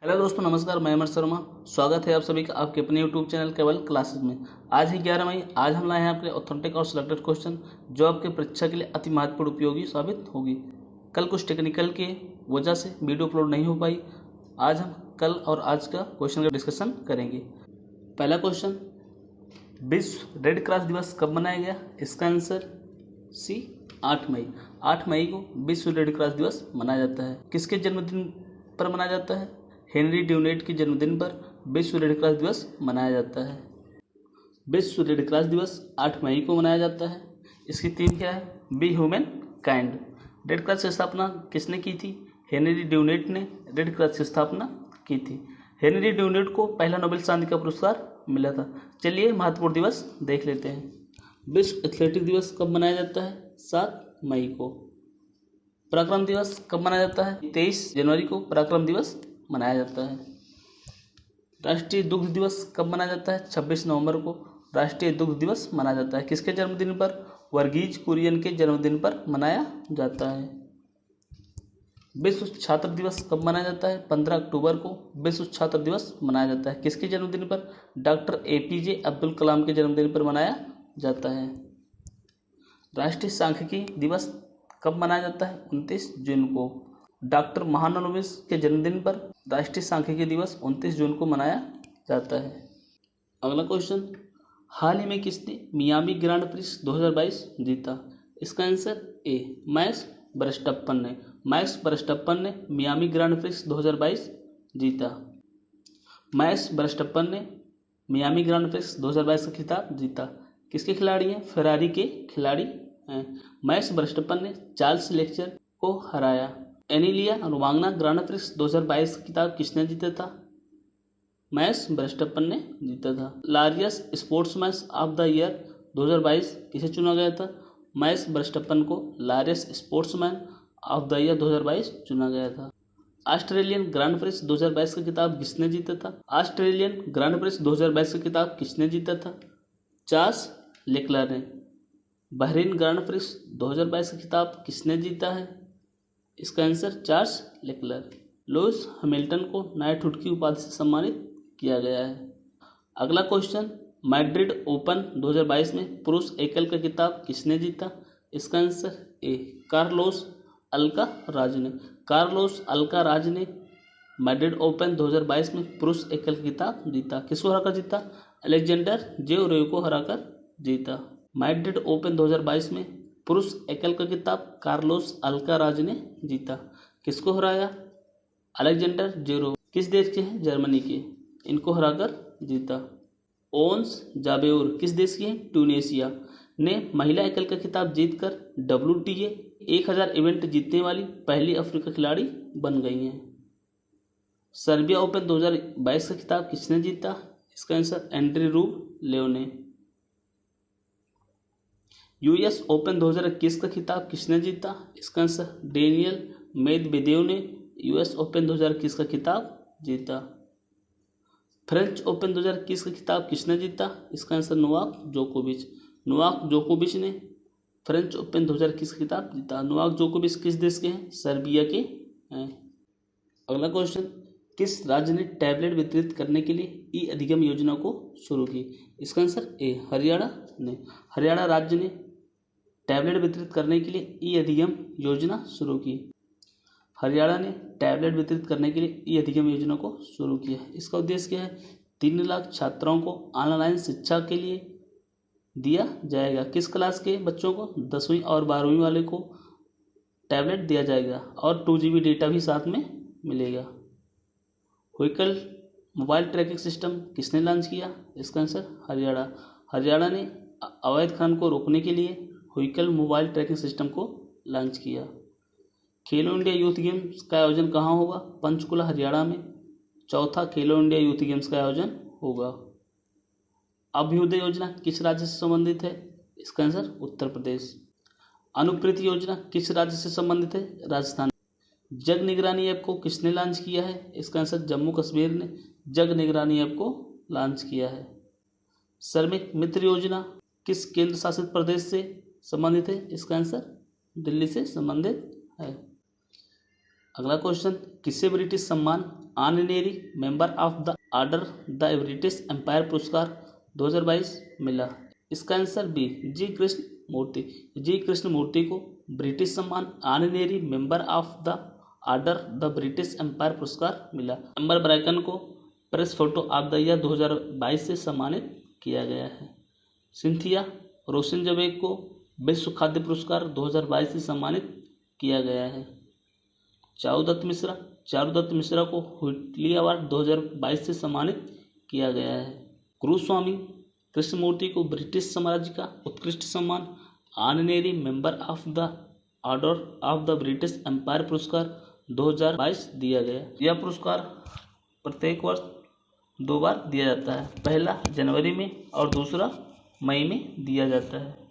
Hello दोस्तों, नमस्कार। मैं अमर शर्मा। स्वागत है आप सभी का आपके अपने यूट्यूब चैनल केवल क्लासेस में। आज ही 11 मई। आज हम लाए हैं आपके ऑथेंटिक और सिलेक्टेड क्वेश्चन जो आपके परीक्षा के लिए अति महत्वपूर्ण उपयोगी साबित होगी। कल कुछ टेक्निकल की वजह से वीडियो अपलोड नहीं हो पाई। आज हम कल और आज का क्वेश्चन का डिस्कशन करेंगे। पहला क्वेश्चन, विश्व रेड क्रॉस दिवस कब मनाया गया? इसका आंसर सी 8 मई। 8 मई को विश्व रेड क्रॉस दिवस मनाया जाता है। किसके जन्मदिन पर मनाया जाता है? हेनरी ड्यूनेट के जन्मदिन पर विश्व रेड क्रॉस दिवस मनाया जाता है। विश्व रेड क्रॉस दिवस 8 मई को मनाया जाता है। इसकी थीम क्या है? Be human kind. Red cross की स्थापना किसने की थी? हेनरी ड्यूनेट ने रेड क्रॉस की स्थापना की थी। हेनरी ड्यूनेट को पहला नोबेल शांति का पुरस्कार मिला था। चलिए महत्वपूर्ण दिवस देख लेते हैं। विश्व एथलेटिक दिवस कब मनाया जाता है? 7 मई को। पराक्रम दिवस कब मनाया जाता है? 23 जनवरी को पराक्रम दिवस मनाया जाता है। राष्ट्रीय दुग्ध दिवस कब मनाया जाता है? 26 नवंबर को राष्ट्रीय दुग्ध दिवस मनाया जाता है। किसके जन्मदिन पर? वर्गीज कुरियन के जन्मदिन पर मनाया जाता है। विश्व छात्र दिवस कब मनाया जाता है? 15 अक्टूबर को विश्व छात्र दिवस मनाया जाता है। किसके जन्मदिन पर? डॉक्टर APJ अब्दुल कलाम के जन्मदिन पर मनाया जाता है। राष्ट्रीय सांख्यिकी दिवस कब मनाया जाता है? 29 जून को। डॉक्टर महालनोबिस के जन्मदिन पर राष्ट्रीय सांख्यिकी दिवस 29 जून को मनाया जाता है। अगला क्वेश्चन, हाल ही में किसने मियामी ग्रांड प्रिक्स 2022 जीता? इसका आंसर ए मैक्स वर्स्टप्पन ने। मैक्स वर्स्टप्पन ने मियामी ग्रांड प्रिक्स 2022 जीता। मैक्स वर्स्टप्पन ने मियामी ग्रांड प्रिक्स 2022 का खिताब जीता। किसके खिलाड़ी हैं? फेरारी के खिलाड़ी हैं। मैक्स वर्स्टप्पन ने चार्ल्स लेक्चर को हराया। एनिलिया रोमांगना ग्रांड प्रिक्स 2022 का खिताब किसने जीता था? मैक्स वर्स्टप्पन ने जीता था। Largest sportsman of the year 2022 किसे चुना गया था? मैक्स वर्स्टप्पन को largest sportsman of the year 2022 चुना गया था। ऑस्ट्रेलियन ग्रांड प्रिक्स 2022 का खिताब किसने जीता था? ऑस्ट्रेलियन ग्रांड प्रिक्स 2022 का खिताब किसने जीता था? चार्ल्स लेक्लर ने। बहरीन ग्रांड प्रिक्स 2022 का खिताब किसने जीता है? इसका answer Charles Leclerc. Lewis Hamilton को नाइटहुड की उपाधि से सम्मानित किया गया है। अगला क्वेश्चन, मैड्रिड ओपन 2022 में पुरुष एकल का खिताब किसने जीता? इसका आंसर ए कार्लोस अल्काराज ने। कार्लोस अल्काराज ने मैड्रिड ओपन 2022 में पुरुष एकल का खिताब जीता। किसको हराकर जीता? अलेक्जेंडर जेवरेव को हराकर जीता। मैड्रिड ओपन 2022 में पुरुष एकल का खिताब कार्लोस अल्काराज ने जीता। किसको हराया? Alexander Zverev. किस देश के हैं? जर्मनी के। इनको हराकर जीता। ओन्स जाबेउर किस देश की हैं? ट्यूनीशिया ने महिला एकल का खिताब जीतकर WTA 1000 इवेंट जीतने वाली पहली अफ्रीका खिलाड़ी बन गई हैं। सर्बिया ओपन 2022 का खिताब किसने जीता? इसका आंसर एंड्री रूबलेव ने। US ओपन 2021 का खिताब किसने जीता? इसका आंसर डेनियल मेदवेदेव ने US ओपन 2021 का खिताब जीता। फ्रेंच ओपन 2021 का खिताब किसने जीता? इसका आंसर नोवाक जोकोविच। नोवाक जोकोविच ने फ्रेंच ओपन 2021 का खिताब जीता। नोवाक जोकोविच किस देश के हैं? सर्बिया के हैं। अगला क्वेश्चन, किस राज्य ने टैबलेट वितरित करने के लिए ई-अधिगम योजना को शुरू की? इसका आंसर ए हरियाणा ने। हरियाणा राज्य ने टैबलेट वितरित करने के लिए ई-अधिगम योजना शुरू की। हरियाणा ने टैबलेट वितरित करने के लिए ई-अधिगम योजना को शुरू किया। इसका उद्देश्य क्या है? 3 लाख छात्रों को ऑनलाइन शिक्षा के लिए दिया जाएगा। किस क्लास के बच्चों को? 10वीं और 12वीं वाले को टैबलेट दिया जाएगा और 2 GB डेटा भी साथ में मिलेगा। व्हीकल मोबाइल ट्रैकिंग सिस्टम किसने लॉन्च किया? इसका आंसर हरियाणा। हरियाणा ने अवैध खनन को रोकने के लिए व्हीकल मोबाइल ट्रैकिंग सिस्टम को लॉन्च किया। खेलो इंडिया यूथ गेम्स का आयोजन कहाँ होगा? पंचकुला हरियाणा में। चौथा खेलो इंडिया यूथ गेम्स का आयोजन होगा। अभ्युदय योजना किस राज्य से संबंधित है? इसका आंसर उत्तर प्रदेश। अनुप्रीति योजना किस राज्य से संबंधित है? राजस्थान। जग निगरानी ऐप को किसने लॉन्च किया है? इसका आंसर जम्मू कश्मीर ने जग निगरानी ऐप को लॉन्च किया है। श्रमिक मित्र योजना किस केंद्र शासित प्रदेश से संबंधित है? इसका आंसर दिल्ली से संबंधित है। अगला क्वेश्चन, किसे ब्रिटिश सम्मान honorary member of the order the British empire पुरस्कार 2022 मिला? इसका answer B, G Krishna Murthy. G Krishna Murthy को ब्रिटिश सम्मान honorary member of the order the British empire पुरस्कार मिला। एम्बर ब्राइकन को press photo of the year 2022 से सम्मानित किया गया है। सिंथिया रोसेनजबेग को विश्व खाद्य पुरस्कार 2022 से सम्मानित किया गया है। चारुदत्त मिश्रा को व्हिटली अवार्ड 2022 से सम्मानित किया गया है। गुरुस्वामी कृष्णमूर्ति को ब्रिटिश साम्राज्य का उत्कृष्ट सम्मान honorary member of the order of the British empire पुरस्कार 2022 दिया गया। यह पुरस्कार प्रत्येक वर्ष 2 बार दिया जाता है, पहला जनवरी में और दूसरा मई में दिया जाता है।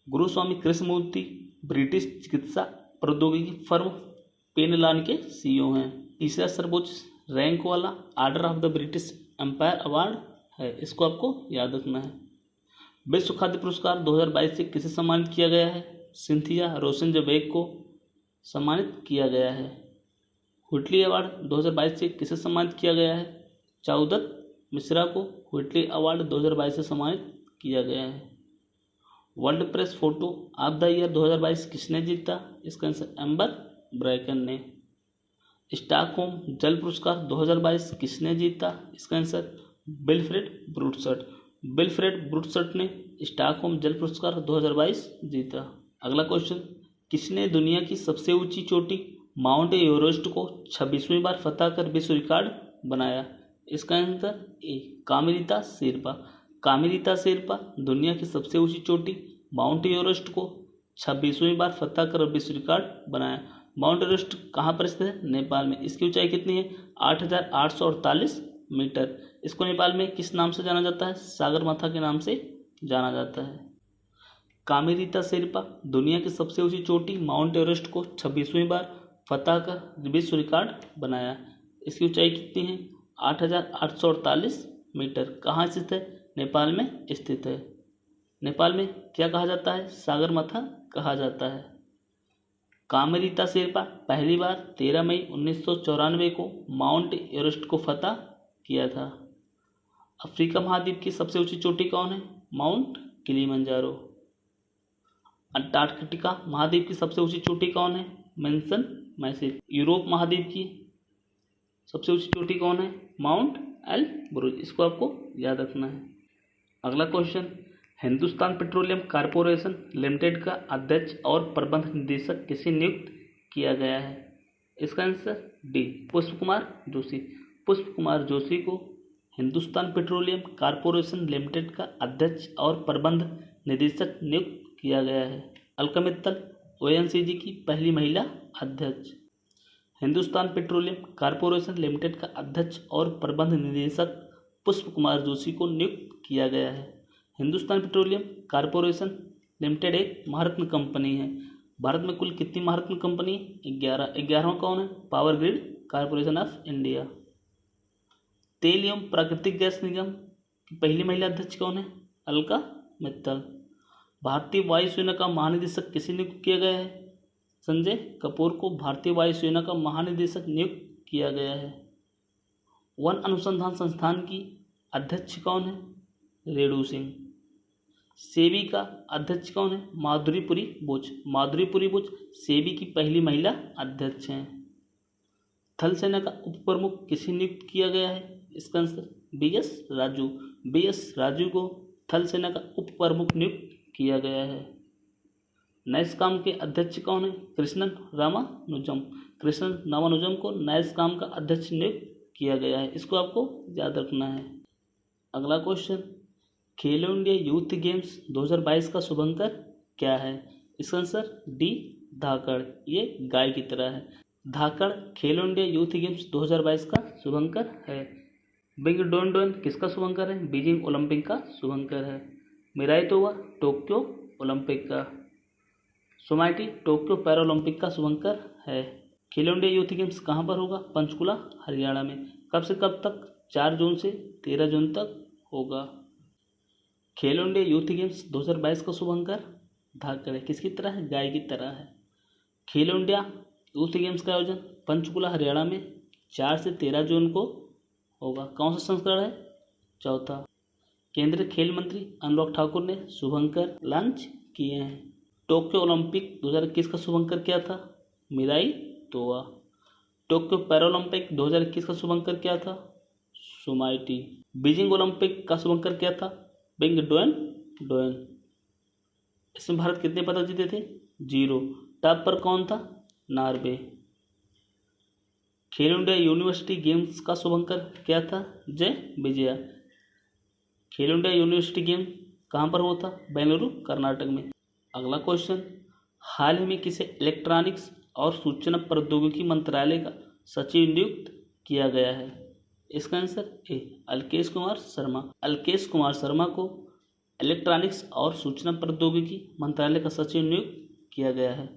गुरुस्वामी कृष्णमूर्ति ब्रिटिश चिकित्सा प्रौद्योगिकी फर्म पेनलान के सीईओ हैं। तीसरा सर्वोच्च रैंक वाला order of the British empire award है, इसको आपको याद रखना है। विश्व खाद्य पुरस्कार 2022 से किसे सम्मानित किया गया है? सिंथिया रोसेनजबेग को सम्मानित किया गया है। व्हिटली अवार्ड 2022 से किसे सम्मानित किया गया है? चारुदत्त मिश्रा को व्हिटली अवार्ड 2022 से सम्मानित किया गया है। World press photo of the year 2022 किसने जीता? इसका आंसर एम्बर ब्राइकन ने। स्टॉकहोम जल पुरस्कार 2022 किसने जीता? इसका आंसर विल्फ्रेड ब्रूटसर्ट ने स्टॉकहोम जल पुरस्कार 2022 जीता। अगला क्वेश्चन, किसने दुनिया की सबसे ऊंची चोटी माउंट एवरेस्ट को 26वीं बार फतह कर विश्व रिकॉर्ड बनाया? इसका आंसर ए, कामिलिता शेरपा दुनिया की सबसे ऊंची चोटी माउंट एवरेस्ट को 26वीं बार फतह कर विश्व रिकॉर्ड बनाया। माउंट एवरेस्ट कहाँ पर स्थित है? नेपाल में। इसकी ऊंचाई कितनी है? 8,848 मीटर। इसको नेपाल में किस नाम से जाना जाता है? सागरमाथा के नाम से जाना जाता है। कामिलिता शेरपा दुनिया की सबसे ऊंची चोटी माउंट एवरेस्ट को 26वीं बार फतह कर विश्व रिकॉर्ड बनाया। इसकी ऊंचाई कितनी है? 8,848 मीटर। कहाँ स्थित है? नेपाल में स्थित है। नेपाल में क्या कहा जाता है? सागरमाथा कहा जाता है। कामिलिता शेरपा पहली बार 13 मई 1994 को माउंट एवरेस्ट को फतह किया था। अफ्रीका महाद्वीप की सबसे ऊंची चोटी कौन है? Mount Kilimanjaro. अंटार्कटिका महाद्वीप की सबसे ऊंची चोटी कौन है? Mention massive. यूरोप महाद्वीप की सबसे ऊंची चोटी कौन है? माउंट एलब्रुज। इसको आपको याद रखना है। अगला question, Hindustan petroleum corporation limited का अध्यक्ष और प्रबंध निदेशक किसे नियुक्त किया गया है? इसका आंसर डी, पुष्प कुमार जोशी को हिंदुस्तान पेट्रोलियम कॉर्पोरेशन लिमिटेड का अध्यक्ष और प्रबंध निदेशक नियुक्त किया गया है। अलका मित्तल ओएनजीसी की पहली महिला अध्यक्ष। हिंदुस्तान पेट्रोलियम कॉर्पोरेशन लिमिटेड का अध्यक्ष और प्रबंध निदेशक पुष्प कुमार जोशी को नियुक्त किया गया है। हिंदुस्तान पेट्रोलियम कॉर्पोरेशन लिमिटेड एक महारत्न कंपनी है। भारत में कुल कितनी महारत्न कंपनी? 11वां कौन है? Power grid corporation of India. तेल एवं प्राकृतिक गैस निगम की पहली महिला अध्यक्ष कौन है? अलका मित्तल। भारतीय वायुसेना का महानिदेशक किसे नियुक्त किया गया है? संजय कपूर को भारतीय वायुसेना का महानिदेशक नियुक्त किया गया है। वन अनुसंधान संस्थान की अध्यक्ष कौन है? रेणु सिंह। सेबी का अध्यक्ष कौन है? माधुरीपुरी बुच सेबी की पहली महिला अध्यक्ष हैं। थल सेना का उप प्रमुख किसे नियुक्त किया गया है? इसका आंसर बी एस राजू को थल सेना का उप प्रमुख नियुक्त किया गया है। नैसकॉम के अध्यक्ष कौन है? कृष्णन रामानुजम को नैसकॉम का अध्यक्ष नियुक्त किया गया है। इसको आपको याद रखना है। अगला क्वेश्चन, खेलो इंडिया यूथ गेम्स 2022 का शुभंकर क्या है? इसका आंसर डी, धाकड़। ये गाय की तरह है। धाकड़ खेलो इंडिया यूथ गेम्स 2022 का शुभंकर है। बिंग डोन किसका शुभंकर है? बीजिंग ओलंपिक का शुभंकर है। मिराई तोवा टोक्यो ओलंपिक का। सोमाइटी टोक्यो पैरालंपिक का शुभंकर है। खेलो इंडिया यूथ गेम्स कहाँ पर होगा? पंचकुला हरियाणा में। कब से कब तक? 4 जून से 13 जून तक होगा। खेलो इंडिया यूथ गेम्स 2022 का शुभंकर धाकड़ है। किसकी तरह है? गाय की तरह है। खेलो इंडिया यूथ गेम्स का आयोजन पंचकुला हरियाणा में 4 से 13 जून को होगा। कौन सा संस्करण है? चौथा। केंद्रीय खेल मंत्री अनुराग ठाकुर ने शुभंकर लॉन्च किए हैं। टोक्यो ओलंपिक 2021 का शुभंकर क्या था? मिराई तोआ। टोक्यो पैरालंपिक 2021 का शुभंकर क्या था? सुमाइटी। बीजिंग ओलंपिक का शुभंकर क्या था? बिंग डोएन। इसमें भारत कितने पदक जीते थे? 0। टॉप पर कौन था? नॉर्वे। खेलो इंडिया यूनिवर्सिटी गेम्स का शुभंकर क्या था? जय विजया। खेलो इंडिया यूनिवर्सिटी गेम कहाँ पर हुआ था? बेंगलुरु कर्नाटक में। अगला क्वेश्चन, हाल ही में किसे इलेक्ट्रॉनिक्स और सूचना प्रौद्योगिकी मंत्रालय का सचिव नियुक्त किया गया है? इसका आंसर ए अल्केश कुमार शर्मा। अल्केश कुमार शर्मा को इलेक्ट्रॉनिक्स और सूचना प्रौद्योगिकी मंत्रालय का सचिव नियुक्त किया गया है।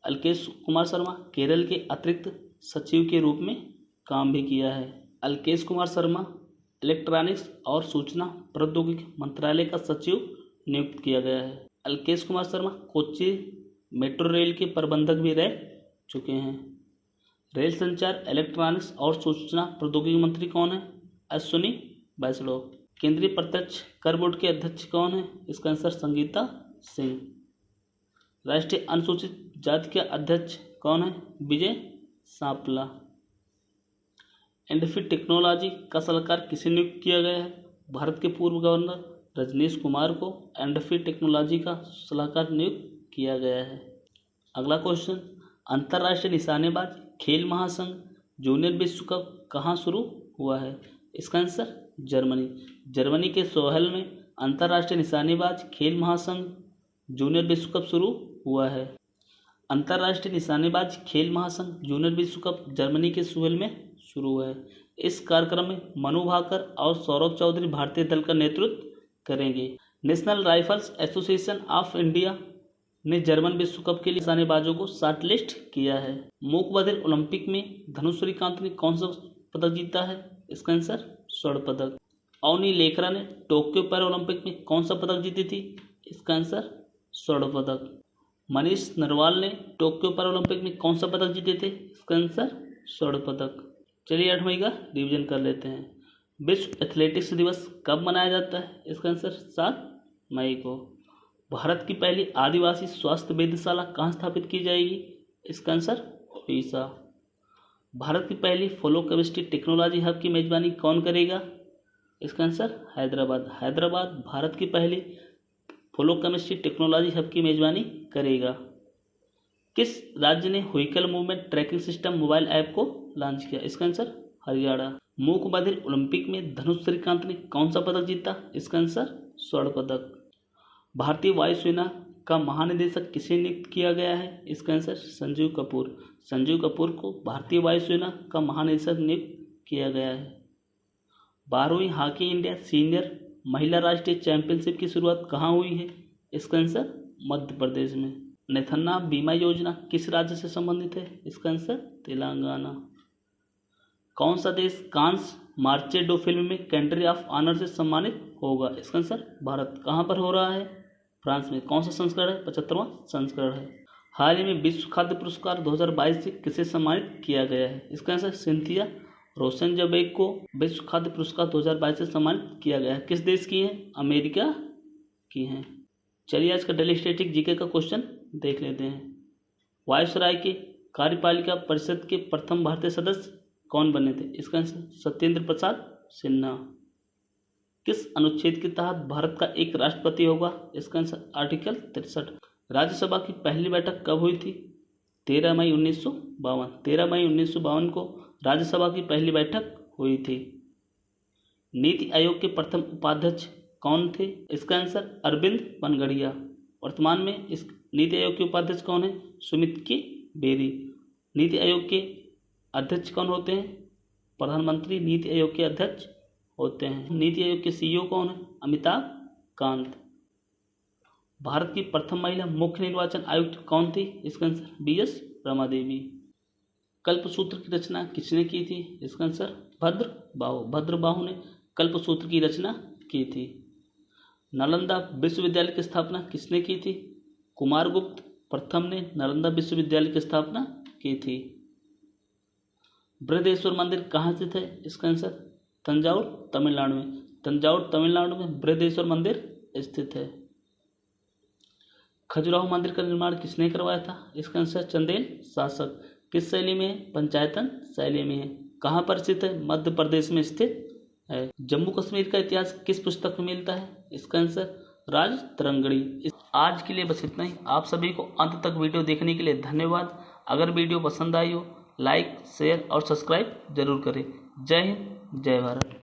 अल्केश कुमार शर्मा केरल के अतिरिक्त सचिव के रूप में काम भी किया है। अल्केश कुमार शर्मा इलेक्ट्रॉनिक्स और सूचना प्रौद्योगिकी मंत्रालय का सचिव नियुक्त किया गया है। अल्केश कुमार शर्मा कोच्चि मेट्रो रेल के प्रबंधक भी रह चुके हैं। रेल संचार, इलेक्ट्रॉनिक्स और सूचना प्रौद्योगिकी मंत्री कौन है? अश्विनी वैष्णव। केंद्रीय प्रत्यक्ष कर बोर्ड के अध्यक्ष कौन है? इसका आंसर संगीता सिंह। राष्ट्रीय अनुसूचित जाति के अध्यक्ष कौन है? विजय सांपला। एंडफी टेक्नोलॉजी का सलाहकार किसे नियुक्त किया गया है? भारत के पूर्व गवर्नर रजनीश कुमार को एंडफी टेक्नोलॉजी का सलाहकार नियुक्त किया गया है। अगला क्वेश्चन, अंतर्राष्ट्रीय निशानेबाज खेल महासंघ जूनियर विश्व कप कहाँ शुरू हुआ है? इसका आंसर जर्मनी। जर्मनी के सोहेल में अंतर्राष्ट्रीय निशानेबाज खेल महासंघ जूनियर विश्व कप शुरू हुआ है। अंतर्राष्ट्रीय निशानेबाज खेल महासंघ जूनियर विश्व कप जर्मनी के सोहेल में शुरू हुआ है। इस कार्यक्रम में मनु भाकर और सौरभ चौधरी भारतीय दल का नेतृत्व करेंगे। National rifles association of India ने जर्मन विश्व कप के लिए निशानेबाजों को शॉर्टलिस्ट किया है। मूक बधिर ओलंपिक में धनुष श्रीकांत ने कौन सा पदक जीता है? इसका आंसर स्वर्ण पदक। अवनी लेखरा ने टोक्यो पैरा ओलंपिक में कौन सा पदक जीती थी? इसका आंसर स्वर्ण पदक। मनीष नरवाल ने टोक्यो पैरा ओलंपिक में कौन सा पदक जीते थे? इसका आंसर स्वर्ण पदक। चलिए 8 मई का रिवीजन कर लेते हैं। विश्व एथलेटिक्स दिवस कब मनाया जाता है? इसका आंसर 7 मई को। भारत की पहली आदिवासी स्वास्थ्य वेधशाला कहाँ स्थापित की जाएगी? इसका आंसर ओडिशा। भारत की पहली फ्लो केमिस्ट्री टेक्नोलॉजी हब की मेजबानी कौन करेगा? इसका आंसर हैदराबाद। हैदराबाद भारत की पहली फ्लो केमिस्ट्री टेक्नोलॉजी हब की मेजबानी करेगा। किस राज्य ने vehicle movement tracking system mobile app को लॉन्च किया? इसका आंसर हरियाणा। मूक बधिर ओलंपिक में धनुष श्रीकांत ने कौन सा पदक जीता? इसका आंसर स्वर्ण पदक। भारतीय वायुसेना का महानिदेशक किसे नियुक्त किया गया है? इसका आंसर संजीव कपूर। संजीव कपूर को भारतीय वायुसेना का महानिदेशक नियुक्त किया गया है। 12वीं हॉकी इंडिया सीनियर महिला राष्ट्रीय चैंपियनशिप की शुरुआत कहाँ हुई है? इसका आंसर मध्य प्रदेश में। नेथन्ना बीमा योजना किस राज्य से संबंधित है? इसका आंसर तेलंगाना। कौन सा देश कांस मार्चेडो फिल्म में कंट्री ऑफ ऑनर से सम्मानित होगा? इसका आंसर भारत। कहाँ पर हो रहा है? फ्रांस में। कौन सा संस्करण है? 75वां संस्करण है। हाल ही में विश्व खाद्य पुरस्कार 2022 से किसे सम्मानित किया गया है? इसका आंसर सिंथिया रोसेनजबेग को विश्व खाद्य पुरस्कार 2022 से सम्मानित किया गया है। किस देश की है? अमेरिका की हैं। चलिए आज का डेली स्टैटिक जीके का क्वेश्चन देख लेते हैं। वायसराय के कार्यपालिका परिषद के प्रथम भारतीय सदस्य कौन बने थे? इसका आंसर सत्येंद्र प्रसाद सिन्हा। किस अनुच्छेद के तहत भारत का एक राष्ट्रपति होगा? इसका आंसर आर्टिकल 63। राज्यसभा की पहली बैठक कब हुई थी? 13 मई 1952। 13 मई 1952 को राज्यसभा की पहली बैठक हुई थी। नीति आयोग के प्रथम उपाध्यक्ष कौन थे? इसका आंसर अरविंद बनगढ़िया। वर्तमान में इस नीति आयोग के उपाध्यक्ष कौन है? सुमित के बेरी। नीति आयोग के अध्यक्ष कौन होते हैं? प्रधानमंत्री नीति आयोग के अध्यक्ष होते हैं। नीति आयोग के सीईओ कौन है? अमिताभ कांत। भारत की प्रथम महिला मुख्य निर्वाचन आयुक्त कौन थी? इसका आंसर BS रमा देवी। कल्पसूत्र की रचना किसने की थी? इसका आंसर भद्रबाहु। भद्रबाहु ने कल्पसूत्र की रचना की थी। नालंदा विश्वविद्यालय की स्थापना किसने की थी? कुमारगुप्त प्रथम ने नालंदा विश्वविद्यालय की स्थापना की थी। बृहदेश्वर मंदिर कहाँ स्थित है? इसका आंसर तंजावुर तमिलनाडु में। तंजावुर तमिलनाडु में बृहदेश्वर मंदिर स्थित है। खजुराहो मंदिर का निर्माण किसने करवाया था? इसका आंसर चंदेल शासक। किस शैली में है? पंचायतन शैली में है। कहाँ पर स्थित है? मध्य प्रदेश में स्थित है। जम्मू कश्मीर का इतिहास किस पुस्तक में मिलता है? इसका आंसर राज तरंगड़ी। आज के लिए बस इतना ही। आप सभी को अंत तक वीडियो देखने के लिए धन्यवाद। अगर वीडियो पसंद आई हो लाइक शेयर और सब्सक्राइब जरूर करें। जय हिंद जय भारत।